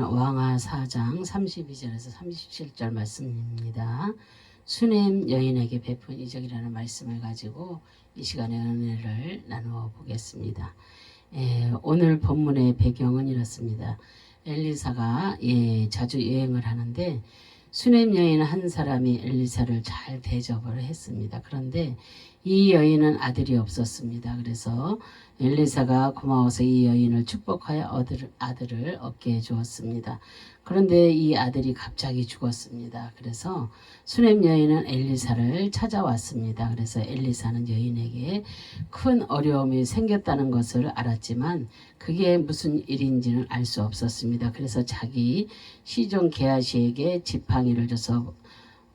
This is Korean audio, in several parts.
왕하 4장 32절에서 37절 말씀입니다. 수넴 여인에게 베푼 이적이라는 말씀을 가지고 이 시간에 은혜를 나누어 보겠습니다. 오늘 본문의 배경은 이렇습니다. 엘리사가 자주 여행을 하는데 수넴 여인 한 사람이 엘리사를 잘 대접을 했습니다. 그런데 이 여인은 아들이 없었습니다. 그래서 엘리사가 고마워서 이 여인을 축복하여 아들을 얻게 해주었습니다. 그런데 이 아들이 갑자기 죽었습니다. 그래서 수넴 여인은 엘리사를 찾아왔습니다. 그래서 엘리사는 여인에게 큰 어려움이 생겼다는 것을 알았지만 그게 무슨 일인지는 알 수 없었습니다. 그래서 자기 시종 게하시에게 지팡이를 줘서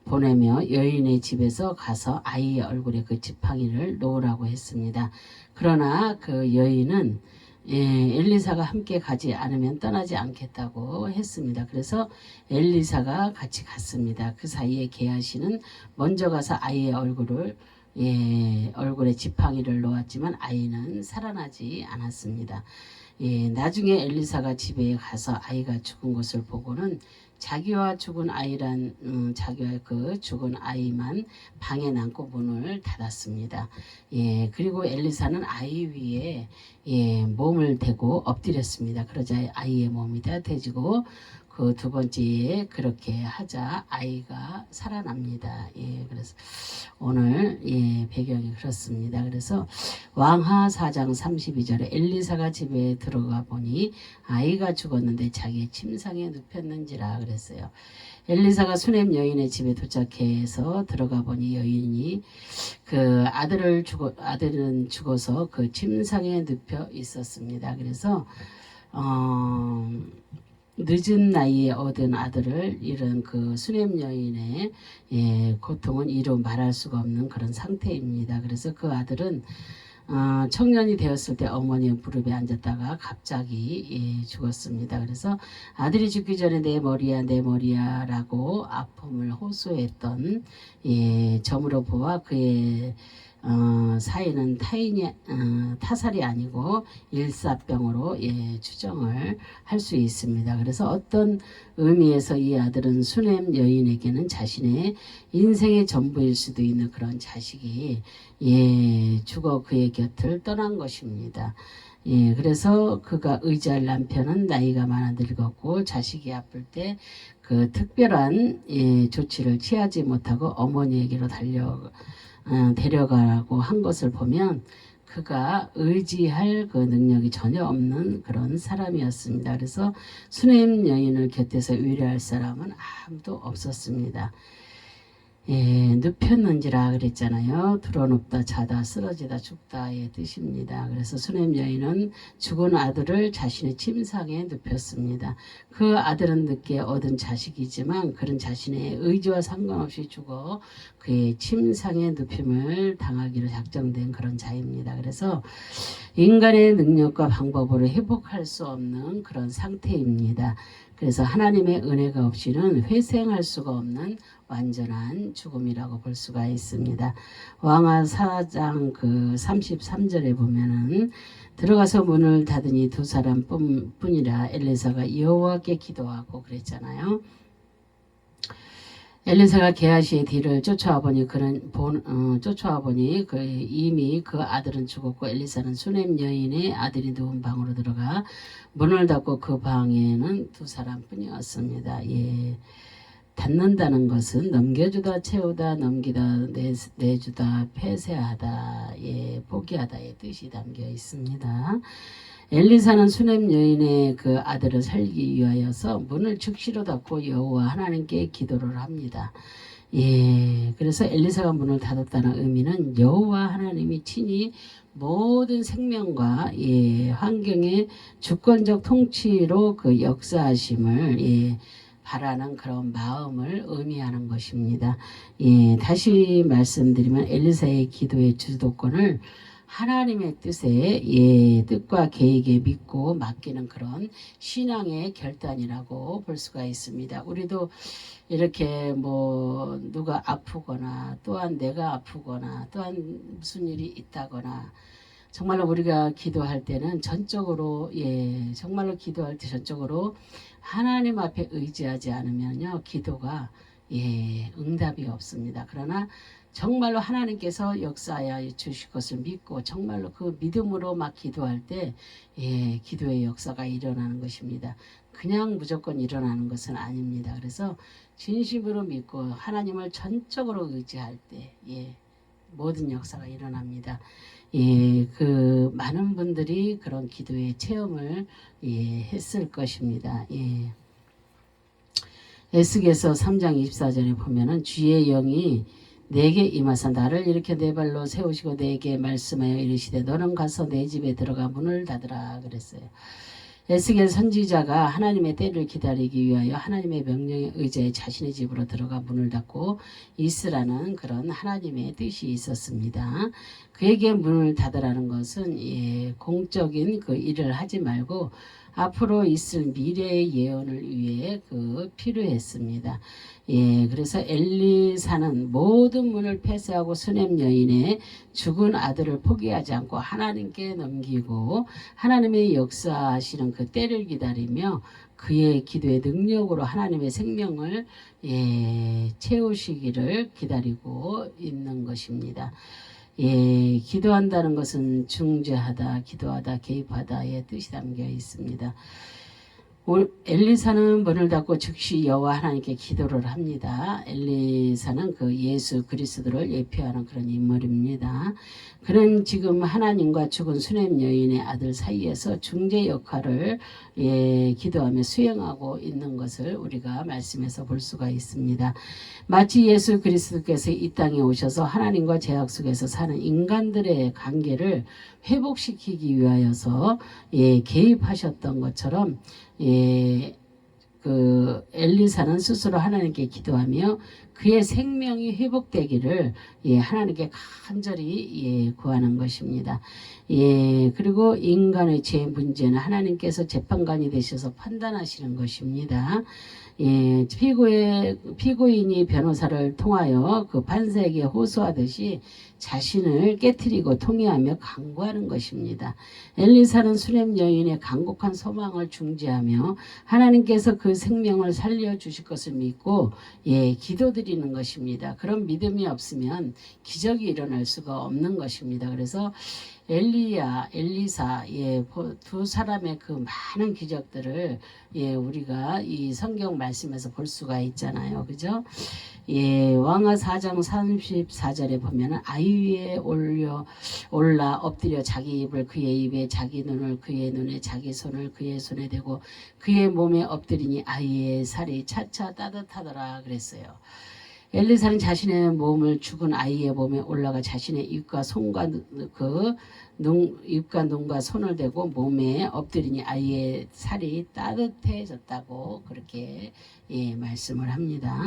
보내며 여인의 집에서 가서 아이의 얼굴에 그 지팡이를 놓으라고 했습니다. 그러나 그 여인은 엘리사가 함께 가지 않으면 떠나지 않겠다고 했습니다. 그래서 엘리사가 같이 갔습니다. 그 사이에 게하시는 먼저 가서 아이의 얼굴에 지팡이를 놓았지만 아이는 살아나지 않았습니다. 나중에 엘리사가 집에 가서 아이가 죽은 것을 보고는 자기와 그 죽은 아이만 방에 남고 문을 닫았습니다. 그리고 엘리사는 아이 위에 몸을 대고 엎드렸습니다. 그러자 아이의 몸이 따뜻해지고 그 두 번째에 그렇게 하자 아이가 살아납니다. 그래서 오늘 배경이 그렇습니다. 그래서 왕하 4장 32절에 엘리사가 집에 들어가 보니 아이가 죽었는데 자기의 침상에 눕혔는지라 그랬어요. 엘리사가 수넴 여인의 집에 도착해서 들어가 보니 여인이 그 아들은 죽어서 그 침상에 눕혀 있었습니다. 그래서 늦은 나이에 얻은 아들을 잃은 그 수넴 여인의 고통은 이루 말할 수가 없는 그런 상태입니다. 그래서 그 아들은 청년이 되었을 때 어머니의 무릎에 앉았다가 갑자기 죽었습니다. 그래서 아들이 죽기 전에 내 머리야 라고 아픔을 호소했던 점으로 보아 그의 사인은 타살이 아니고 일사병으로 추정을 할 수 있습니다. 그래서 어떤 의미에서 이 아들은 수넴 여인에게는 자신의 인생의 전부일 수도 있는 그런 자식이 죽어 그의 곁을 떠난 것입니다. 그래서 그가 의지할 남편은 나이가 많아 늙었고 자식이 아플 때 그 특별한 조치를 취하지 못하고 어머니에게로 데려가라고 한 것을 보면 그가 의지할 그 능력이 전혀 없는 그런 사람이었습니다. 그래서 수넴 여인을 곁에서 위로할 사람은 아무도 없었습니다. 눕혔는지라 그랬잖아요. 드러눕다 자다 쓰러지다 죽다의 뜻입니다. 그래서 수넴 여인은 죽은 아들을 자신의 침상에 눕혔습니다. 그 아들은 늦게 얻은 자식이지만 그런 자신의 의지와 상관없이 죽어 그의 침상에 눕힘을 당하기로 작정된 그런 자입니다. 그래서 인간의 능력과 방법으로 회복할 수 없는 그런 상태입니다. 그래서 하나님의 은혜가 없이는 회생할 수가 없는 완전한 죽음이라고 볼 수가 있습니다. 왕하 4장 그 33절에 보면은 들어가서 문을 닫으니 두 사람 뿐이라 엘리사가 여호와께 기도하고 그랬잖아요. 엘리사가 게하시의 뒤를 쫓아와 보니 이미 그 아들은 죽었고 엘리사는 수넴 여인의 아들이 누운 방으로 들어가 문을 닫고 그 방에는 두 사람뿐이었습니다. 닫는다는 것은 넘겨주다 채우다 넘기다 내주다 폐쇄하다 포기하다의 뜻이 담겨 있습니다. 엘리사는 수넴 여인의 그 아들을 살리기 위하여서 문을 즉시로 닫고 여호와 하나님께 기도를 합니다. 그래서 엘리사가 문을 닫았다는 의미는 여호와 하나님이 친히 모든 생명과 환경의 주권적 통치로 그 역사하심을 바라는 그런 마음을 의미하는 것입니다. 다시 말씀드리면 엘리사의 기도의 주도권을 하나님의 뜻과 계획에 믿고 맡기는 그런 신앙의 결단이라고 볼 수가 있습니다. 우리도 이렇게 누가 아프거나 또한 내가 아프거나 또한 무슨 일이 있다거나 정말로 우리가 기도할 때는 전적으로 정말로 기도할 때 전적으로 하나님 앞에 의지하지 않으면요 기도가 응답이 없습니다. 그러나 정말로 하나님께서 역사하여 주실 것을 믿고 정말로 그 믿음으로 막 기도할 때 기도의 역사가 일어나는 것입니다. 그냥 무조건 일어나는 것은 아닙니다. 그래서 진심으로 믿고 하나님을 전적으로 의지할 때 모든 역사가 일어납니다. 그 많은 분들이 그런 기도의 체험을 했을 것입니다. 에스겔서 3장 24절에 보면은 주의 영이 내게 임하사 나를 일으켜 내 발로 세우시고 내게 말씀하여 이르시되 너는 가서 내 집에 들어가 문을 닫으라 그랬어요. 에스겔 선지자가 하나님의 때를 기다리기 위하여 하나님의 명령에 의지해 자신의 집으로 들어가 문을 닫고 있으라는 그런 하나님의 뜻이 있었습니다. 그에게 문을 닫으라는 것은 공적인 그 일을 하지 말고 앞으로 있을 미래의 예언을 위해 필요했습니다. 그래서 엘리사는 모든 문을 폐쇄하고 수넴 여인의 죽은 아들을 포기하지 않고 하나님께 넘기고 하나님의 역사하시는 그 때를 기다리며 그의 기도의 능력으로 하나님의 생명을 채우시기를 기다리고 있는 것입니다. 기도한다는 것은 중재하다, 기도하다, 개입하다의 뜻이 담겨 있습니다. 엘리사는 문을 닫고 즉시 여호와 하나님께 기도를 합니다. 엘리사는 그 예수 그리스도를 예표하는 그런 인물입니다. 그는 지금 하나님과 죽은 수넴 여인의 아들 사이에서 중재 역할을 기도하며 수행하고 있는 것을 우리가 말씀에서 볼 수가 있습니다. 마치 예수 그리스도께서 이 땅에 오셔서 하나님과 죄악 속에서 사는 인간들의 관계를 회복시키기 위하여서 개입하셨던 것처럼 그 엘리사는 스스로 하나님께 기도하며 그의 생명이 회복되기를 하나님께 간절히 구하는 것입니다. 그리고 인간의 죄 문제는 하나님께서 재판관이 되셔서 판단하시는 것입니다. 피고인이 변호사를 통하여 그 판사에게 호소하듯이 자신을 깨트리고 통회하며 간구하는 것입니다. 엘리사는 수넴 여인의 간곡한 소망을 중재하며 하나님께서 그 생명을 살려주실 것을 믿고 기도드리는 것입니다. 그런 믿음이 없으면 기적이 일어날 수가 없는 것입니다. 그래서 엘리사 두 사람의 그 많은 기적들을 우리가 이 성경 말씀에서 볼 수가 있잖아요. 그죠? 왕하 4장 34절에 보면 아이 위에 올라 엎드려 자기 입을 그의 입에 자기 눈을 그의 눈에 자기 손을 그의 손에 대고 그의 몸에 엎드리니 아이의 살이 차차 따뜻하더라 그랬어요. 엘리사는 자신의 몸을 죽은 아이의 몸에 올라가 자신의 입과 손과 입과 눈과 손을 대고 몸에 엎드리니 아이의 살이 따뜻해졌다고 그렇게 말씀을 합니다.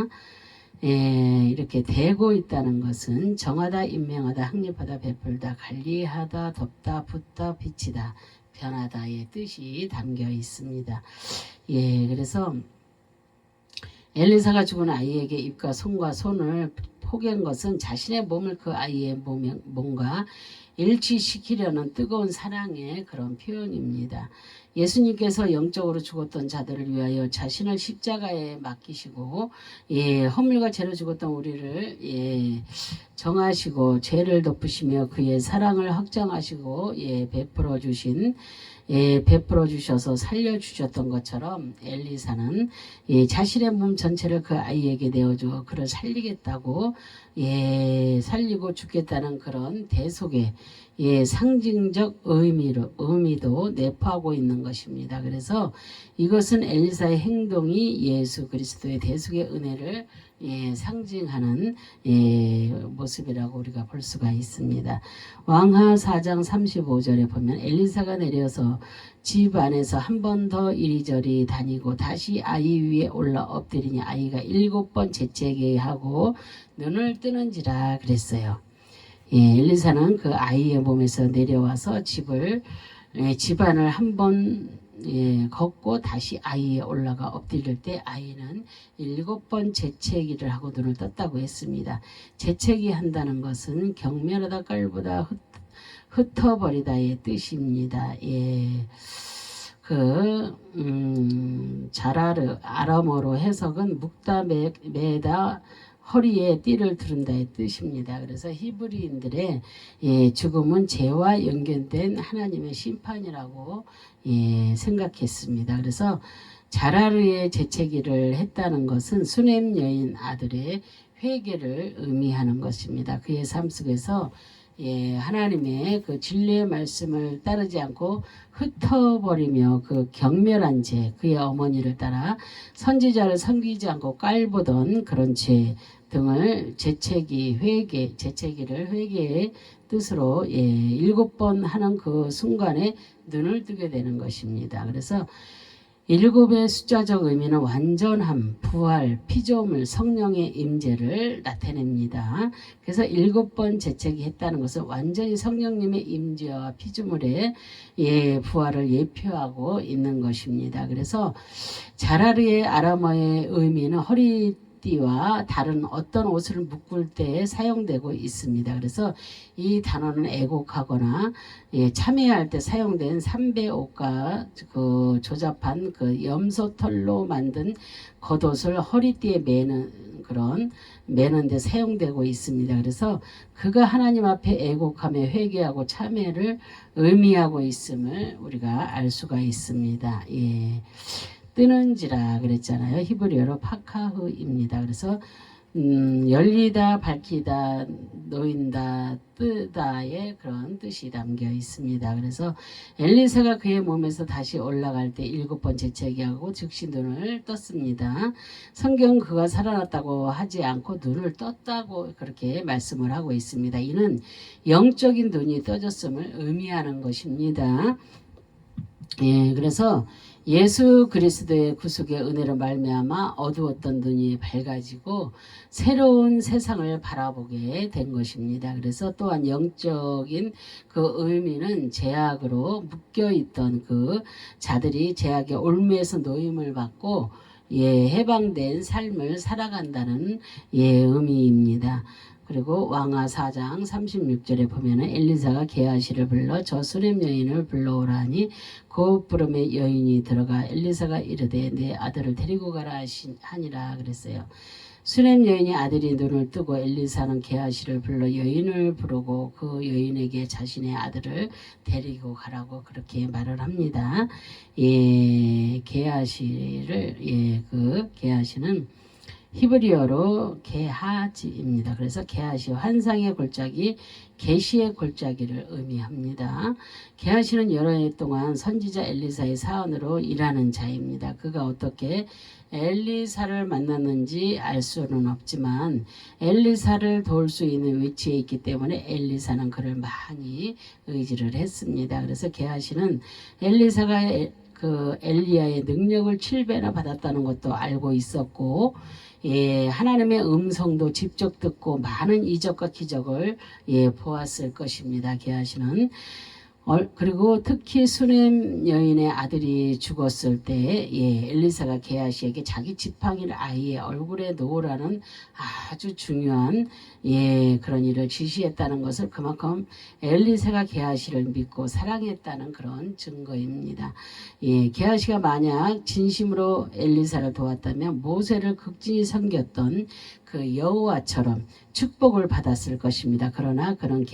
이렇게 대고 있다는 것은 정하다, 임명하다, 확립하다, 베풀다, 관리하다, 덮다, 붓다, 비치다, 변하다의 뜻이 담겨 있습니다. 그래서 엘리사가 죽은 아이에게 입과 손을 포갠 것은 자신의 몸을 그 아이의 몸과 일치시키려는 뜨거운 사랑의 그런 표현입니다. 예수님께서 영적으로 죽었던 자들을 위하여 자신을 십자가에 맡기시고 허물과 죄로 죽었던 우리를 정하시고 죄를 덮으시며 그의 사랑을 확장하시고 베풀어 주셔서 살려주셨던 것처럼 엘리사는 자신의 몸 전체를 그 아이에게 내어주어 그를 살리겠다고 살리고 죽겠다는 그런 대속의 상징적 의미도 내포하고 있는 것입니다. 그래서 이것은 엘리사의 행동이 예수 그리스도의 대속의 은혜를 상징하는 모습이라고 우리가 볼 수가 있습니다. 왕하 4장 35절에 보면 엘리사가 내려서 집 안에서 한 번 더 이리저리 다니고 다시 아이 위에 올라 엎드리니 아이가 7번 재채기 하고 눈을 뜨는지라 그랬어요. 엘리사는 그 아이의 몸에서 내려와서 집안을 한번 걷고 다시 아이에 올라가 엎드릴 때 아이는 7번 재채기를 하고 눈을 떴다고 했습니다. 재채기 한다는 것은 경멸하다, 깔보다, 흩어버리다의 뜻입니다. 예. 자라르 아람어로 해석은 묵다 매다 허리에 띠를 두른다의 뜻입니다. 그래서 히브리인들의 죽음은 죄와 연결된 하나님의 심판이라고 생각했습니다. 그래서 자라르의 재채기를 했다는 것은 수넴 여인 아들의 회개를 의미하는 것입니다. 그의 삶 속에서 하나님의 그 진리의 말씀을 따르지 않고 흩어버리며 그 경멸한 죄, 그의 어머니를 따라 선지자를 섬기지 않고 깔보던 그런 죄 등을 재채기를 회개의 뜻으로 7번 하는 그 순간에 눈을 뜨게 되는 것입니다. 그래서 7의 숫자적 의미는 완전함, 부활, 피조물, 성령의 임재를 나타냅니다. 그래서 7번 재채기 했다는 것은 완전히 성령님의 임재와 피조물의 부활을 예표하고 있는 것입니다. 그래서 자라르의 아람어의 의미는 허리띠와 다른 어떤 옷을 묶을 때 사용되고 있습니다. 그래서 이 단어는 애곡하거나 참여할 때 사용된 삼배옷과 그 조잡한 그 염소털로 만든 겉옷을 허리띠에 매는 데 사용되고 있습니다. 그래서 그가 하나님 앞에 애곡하며 회개하고 참회를 의미하고 있음을 우리가 알 수가 있습니다. 뜨는지라 그랬잖아요. 히브리어로 파카흐입니다. 그래서 열리다, 밝히다, 놓인다, 뜨다의 그런 뜻이 담겨 있습니다. 그래서 엘리사가 그의 몸에서 다시 올라갈 때 7번 재채기하고 즉시 눈을 떴습니다. 성경 그가 살아났다고 하지 않고 눈을 떴다고 그렇게 말씀을 하고 있습니다. 이는 영적인 눈이 떠졌음을 의미하는 것입니다. 그래서 예수 그리스도의 구속의 은혜로 말미암아 어두웠던 눈이 밝아지고 새로운 세상을 바라보게 된 것입니다. 그래서 또한 영적인 그 의미는 죄악으로 묶여있던 그 자들이 죄악의 올무에서 노임을 받고 해방된 삶을 살아간다는 의미입니다. 그리고 왕하 4장 36절에 보면은 엘리사가 게하시를 불러 저 수넴 여인을 불러오라 하니 곧 부름에 여인이 들어가 엘리사가 이르되 내 아들을 데리고 가라 하니라 그랬어요. 수넴 여인이 아들이 눈을 뜨고 엘리사는 게하시를 불러 여인을 부르고 그 여인에게 자신의 아들을 데리고 가라고 그렇게 말을 합니다. 게하시를 그 게하시는 히브리어로 게하지입니다. 그래서 게하시 환상의 골짜기, 계시의 골짜기를 의미합니다. 게하시는 여러 해 동안 선지자 엘리사의 사원으로 일하는 자입니다. 그가 어떻게 엘리사를 만났는지 알 수는 없지만 엘리사를 도울 수 있는 위치에 있기 때문에 엘리사는 그를 많이 의지를 했습니다. 그래서 게하시는 엘리사가 그 엘리야의 능력을 7배나 받았다는 것도 알고 있었고 하나님의 음성도 직접 듣고 많은 이적과 기적을 보았을 것입니다. 게하시는 그리고 특히 수넴 여인의 아들이 죽었을 때 엘리사가 게하시에게 자기 지팡이를 아이의 얼굴에 놓으라는 아주 중요한 그런 일을 지시했다는 것을 그만큼 엘리사가 게하시를 믿고 사랑했다는 그런 증거입니다. 게하시가 만약 진심으로 엘리사를 도왔다면 모세를 극진히 섬겼던 그 여호와처럼 축복을 받았을 것입니다. 그러나 그런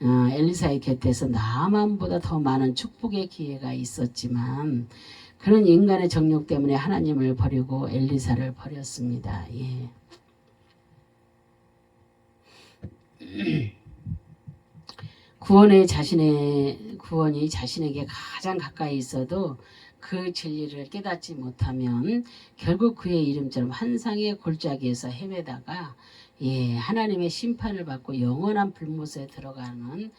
엘리사의 곁에서 나만보다 더 많은 축복의 기회가 있었지만 그런 인간의 정욕 때문에 하나님을 버리고 엘리사를 버렸습니다. 구원이 자신에게 가장 가까이 있어도 그 진리를 깨닫지 못하면 결국 그의 이름처럼 환상의 골짜기에서 헤매다가 하나님의 심판을 받고 영원한 불못에 들어가는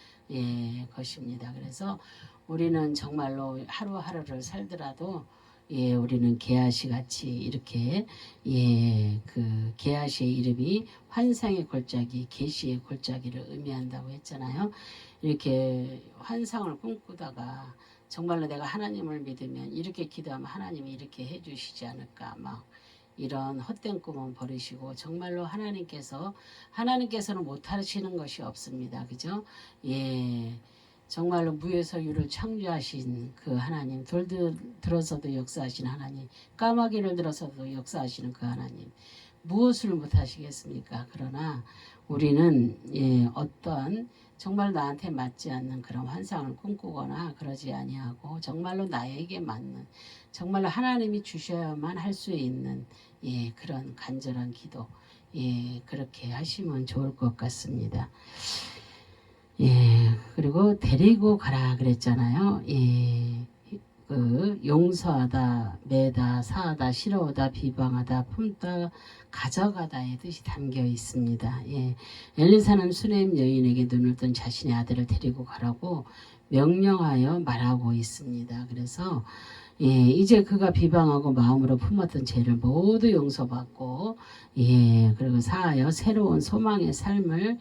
것입니다. 그래서 우리는 정말로 하루하루를 살더라도 우리는 게하시 같이 이렇게 그 게하시의 이름이 환상의 골짜기, 계시의 골짜기를 의미한다고 했잖아요. 이렇게 환상을 꿈꾸다가 정말로 내가 하나님을 믿으면 이렇게 기도하면 하나님이 이렇게 해주시지 않을까 막 이런 헛된 꿈은 버리시고 정말로 하나님께서는 못하시는 것이 없습니다. 그죠? 정말로 무에서 유를 창조하신 그 하나님, 돌 들어서도 역사하신 하나님, 까마귀를 들어서도 역사하시는 그 하나님, 무엇을 못하시겠습니까? 그러나 우리는 어떤 정말 나한테 맞지 않는 그런 환상을 꿈꾸거나 그러지 아니하고 정말로 나에게 맞는, 정말로 하나님이 주셔야만 할 수 있는 그런 간절한 기도, 그렇게 하시면 좋을 것 같습니다. 그리고 데리고 가라 그랬잖아요. 그 용서하다, 매다, 사하다, 싫어하다, 비방하다, 품다, 가져가다의 뜻이 담겨 있습니다. 엘리사는 수넴 여인에게 눈을 뜬 자신의 아들을 데리고 가라고 명령하여 말하고 있습니다. 그래서 이제 그가 비방하고 마음으로 품었던 죄를 모두 용서받고 그리고 사하여 새로운 소망의 삶을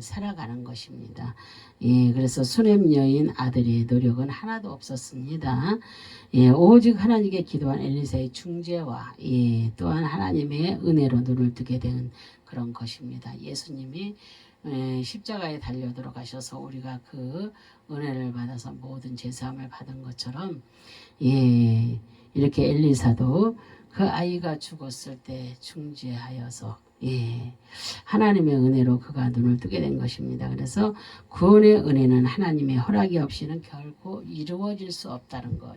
살아가는 것입니다. 그래서 수넴 여인 아들의 노력은 하나도 없었습니다. 오직 하나님께 기도한 엘리사의 중재와 또한 하나님의 은혜로 눈을 뜨게 된 그런 것입니다. 예수님이 십자가에 달려 들어가셔서 우리가 그 은혜를 받아서 모든 죄사함을 받은 것처럼 이렇게 엘리사도 그 아이가 죽었을 때 중재하여서 하나님의 은혜로 그가 눈을 뜨게 된 것입니다. 그래서 구원의 은혜는 하나님의 허락이 없이는 결코 이루어질 수 없다는 거.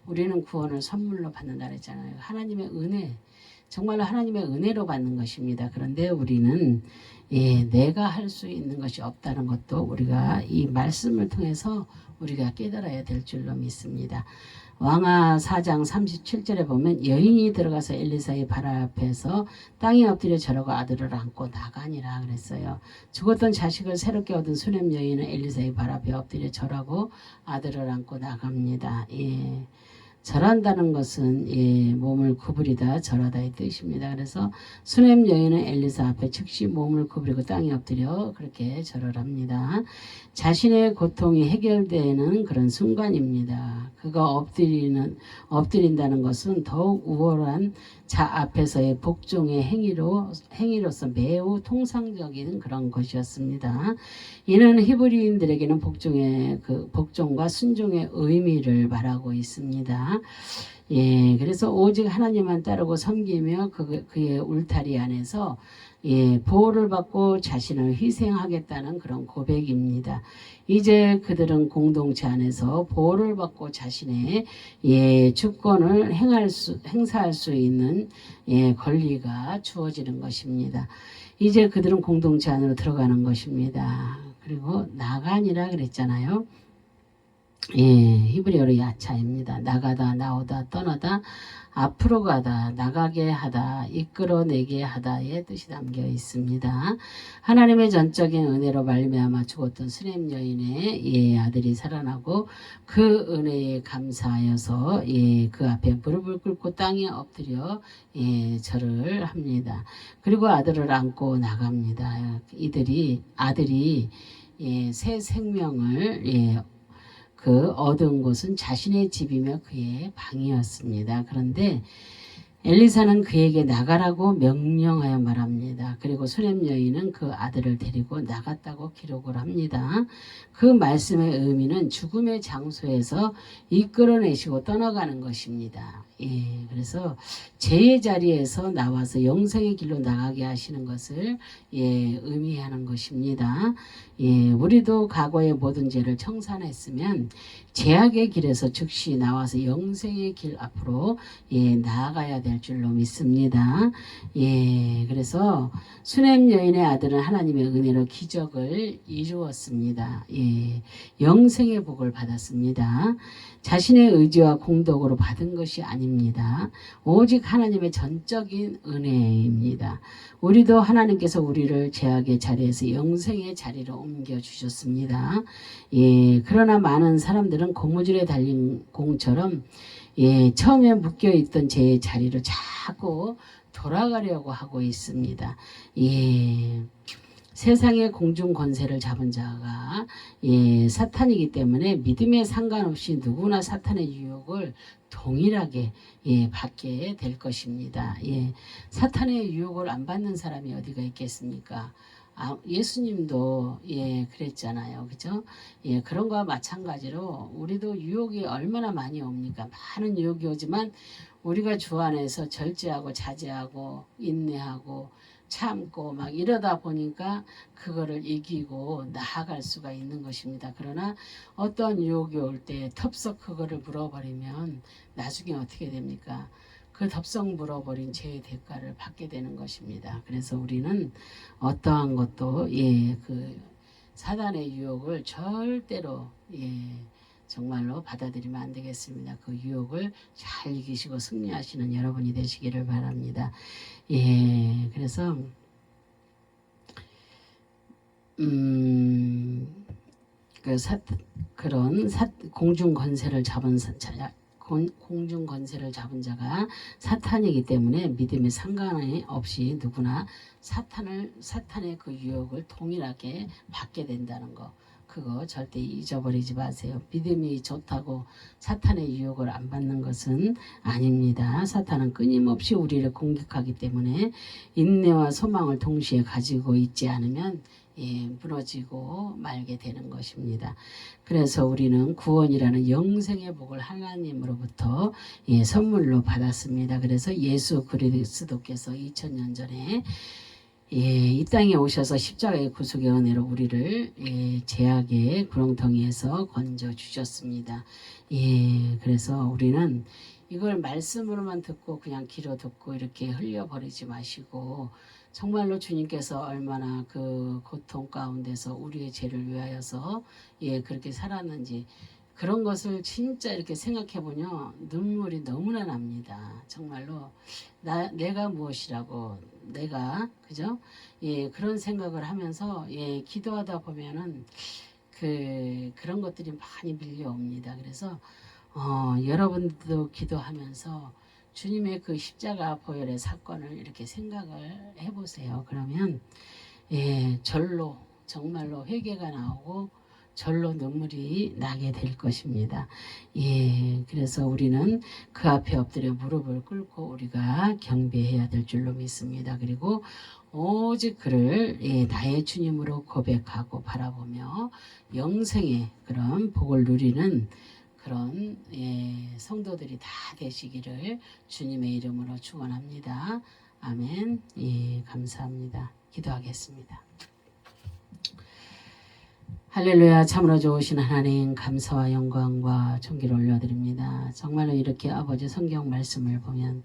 우리는 구원을 선물로 받는다 그랬잖아요. 하나님의 은혜, 정말로 하나님의 은혜로 받는 것입니다. 그런데 우리는 내가 할 수 있는 것이 없다는 것도 우리가 이 말씀을 통해서 우리가 깨달아야 될 줄로 믿습니다. 왕하 4장 37절에 보면 여인이 들어가서 엘리사의 발 앞에서 땅에 엎드려 절하고 아들을 안고 나가니라 그랬어요. 죽었던 자식을 새롭게 얻은 수넴 여인은 엘리사의 발 앞에 엎드려 절하고 아들을 안고 나갑니다. 절한다는 것은 몸을 구부리다 절하다의 뜻입니다. 그래서 수넴 여인은 엘리사 앞에 즉시 몸을 구부리고 땅에 엎드려 그렇게 절을 합니다. 자신의 고통이 해결되는 그런 순간입니다. 그가 엎드린다는 것은 더욱 우월한 자 앞에서의 복종의 행위로서 매우 통상적인 그런 것이었습니다. 이는 히브리인들에게는 복종과 순종의 의미를 말하고 있습니다. 그래서 오직 하나님만 따르고 섬기며 그의 울타리 안에서 보호를 받고 자신을 희생하겠다는 그런 고백입니다. 이제 그들은 공동체 안에서 보호를 받고 자신의 주권을 행사할 수 있는 권리가 주어지는 것입니다. 이제 그들은 공동체 안으로 들어가는 것입니다. 그리고 나가니라 그랬잖아요. 히브리어로 야차입니다. 나가다, 나오다, 떠나다, 앞으로 가다, 나가게 하다, 이끌어내게 하다의 뜻이 담겨 있습니다. 하나님의 전적인 은혜로 말미암아 죽었던 수넴 여인의 아들이 살아나고 그 은혜에 감사하여서 그 앞에 무릎을 꿇고 땅에 엎드려 절을 합니다. 그리고 아들을 안고 나갑니다. 아들이 새 생명을 얻은 곳은 자신의 집이며 그의 방이었습니다. 그런데 엘리사는 그에게 나가라고 명령하여 말합니다. 그리고 수넴 여인은 그 아들을 데리고 나갔다고 기록을 합니다. 그 말씀의 의미는 죽음의 장소에서 이끌어내시고 떠나가는 것입니다. 그래서 죄의 자리에서 나와서 영생의 길로 나가게 하시는 것을 의미하는 것입니다. 우리도 과거의 모든 죄를 청산했으면 죄악의 길에서 즉시 나와서 영생의 길 앞으로 나아가야 될 줄로 믿습니다. 그래서 수넴 여인의 아들은 하나님의 은혜로 기적을 이루었습니다. 영생의 복을 받았습니다. 자신의 의지와 공덕으로 받은 것이 아닙니다. 오직 하나님의 전적인 은혜입니다. 우리도 하나님께서 우리를 죄악의 자리에서 영생의 자리로 옮겨주셨습니다. 그러나 많은 사람들은 고무줄에 달린 공처럼 처음에 묶여있던 죄의 자리로 자꾸 돌아가려고 하고 있습니다. 세상의 공중 권세를 잡은 자가 사탄이기 때문에 믿음에 상관없이 누구나 사탄의 유혹을 동일하게 받게 될 것입니다. 사탄의 유혹을 안 받는 사람이 어디가 있겠습니까? 예수님도 그랬잖아요. 그죠? 그런 거와 마찬가지로 우리도 유혹이 얼마나 많이 옵니까? 많은 유혹이 오지만 우리가 주 안에서 절제하고 자제하고 인내하고 참고 막 이러다 보니까 그거를 이기고 나아갈 수가 있는 것입니다. 그러나 어떠한 유혹이 올 때 텁석 그거를 물어버리면 나중에 어떻게 됩니까? 그 덥석 물어버린 죄의 대가를 받게 되는 것입니다. 그래서 우리는 어떠한 것도 그 사단의 유혹을 절대로 정말로 받아들이면 안 되겠습니다. 그 유혹을 잘 이기시고 승리하시는 여러분이 되시기를 바랍니다. 그래서 공중 권세를 잡은 공중 권세를 잡은 자가 사탄이기 때문에 믿음에 상관이 없이 누구나 사탄의 그 유혹을 동일하게 받게 된다는 거. 그거 절대 잊어버리지 마세요. 믿음이 좋다고 사탄의 유혹을 안 받는 것은 아닙니다. 사탄은 끊임없이 우리를 공격하기 때문에 인내와 소망을 동시에 가지고 있지 않으면 무너지고 말게 되는 것입니다. 그래서 우리는 구원이라는 영생의 복을 하나님으로부터 선물로 받았습니다. 그래서 예수 그리스도께서 2000년 전에 이 땅에 오셔서 십자가의 구속의 은혜로 우리를 죄악의 구렁텅이에서 건져 주셨습니다. 그래서 우리는 이걸 말씀으로만 듣고 그냥 귀로 듣고 이렇게 흘려버리지 마시고 정말로 주님께서 얼마나 그 고통 가운데서 우리의 죄를 위하여서 그렇게 살았는지 그런 것을 진짜 이렇게 생각해 보면 눈물이 너무나 납니다. 정말로 내가 무엇이라고 내가 그죠? 그런 생각을 하면서 기도하다 보면은 그런 것들이 많이 밀려옵니다. 그래서 여러분도 기도하면서 주님의 그 십자가 보혈의 사건을 이렇게 생각을 해보세요. 그러면 절로 정말로 회개가 나오고 절로 눈물이 나게 될 것입니다. 그래서 우리는 그 앞에 엎드려 무릎을 꿇고 우리가 경배해야 될 줄로 믿습니다. 그리고 오직 그를 나의 주님으로 고백하고 바라보며 영생의 그런 복을 누리는 그런 성도들이 다 되시기를 주님의 이름으로 축원합니다. 아멘. 감사합니다. 기도하겠습니다. 할렐루야. 참으로 좋으신 하나님 감사와 영광과 존귀를 올려드립니다. 정말로 이렇게 아버지 성경 말씀을 보면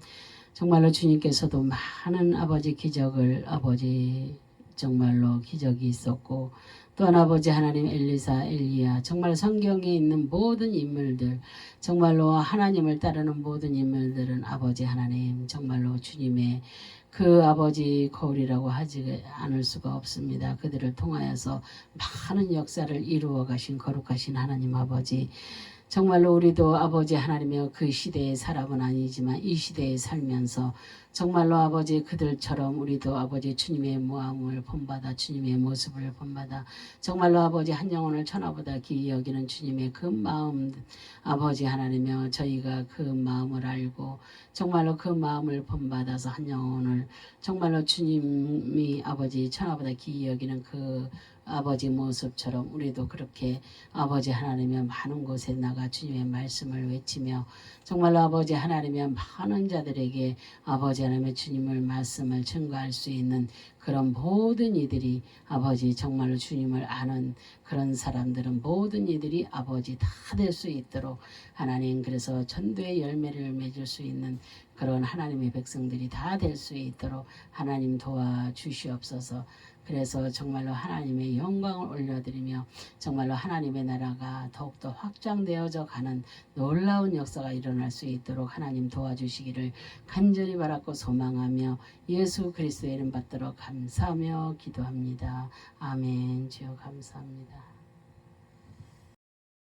정말로 주님께서도 많은 아버지 기적을 아버지 정말로 기적이 있었고 또한 아버지 하나님 엘리사 엘리야 정말 성경에 있는 모든 인물들 정말로 하나님을 따르는 모든 인물들은 아버지 하나님 정말로 주님의 그 아버지 거울이라고 하지 않을 수가 없습니다. 그들을 통하여서 많은 역사를 이루어 가신 거룩하신 하나님 아버지 정말로 우리도 아버지 하나님의 그 시대의 사람은 아니지만 이 시대에 살면서 정말로 아버지 그들처럼 우리도 아버지 주님의 모함을 본받아 주님의 모습을 본받아 정말로 아버지 한 영혼을 천하보다 귀히 여기는 주님의 그 마음 아버지 하나님이여 저희가 그 마음을 알고 정말로 그 마음을 본받아서 한 영혼을 정말로 주님이 아버지 천하보다 귀히 여기는 그 아버지 모습처럼 우리도 그렇게 아버지 하나님의 많은 곳에 나가 주님의 말씀을 외치며 정말로 아버지 하나님의 많은 자들에게 아버지 하나님의 주님을 말씀을 증거할 수 있는 그런 모든 이들이 아버지 정말로 주님을 아는 그런 사람들은 모든 이들이 아버지 다 될 수 있도록 하나님 그래서 전도의 열매를 맺을 수 있는 그런 하나님의 백성들이 다 될 수 있도록 하나님 도와주시옵소서. 그래서 정말로 하나님의 영광을 올려드리며 정말로 하나님의 나라가 더욱더 확장되어져 가는 놀라운 역사가 일어날 수 있도록 하나님 도와주시기를 간절히 바랐고 소망하며 예수 그리스도의 이름 받도록 감사하며 기도합니다. 아멘. 주여 감사합니다.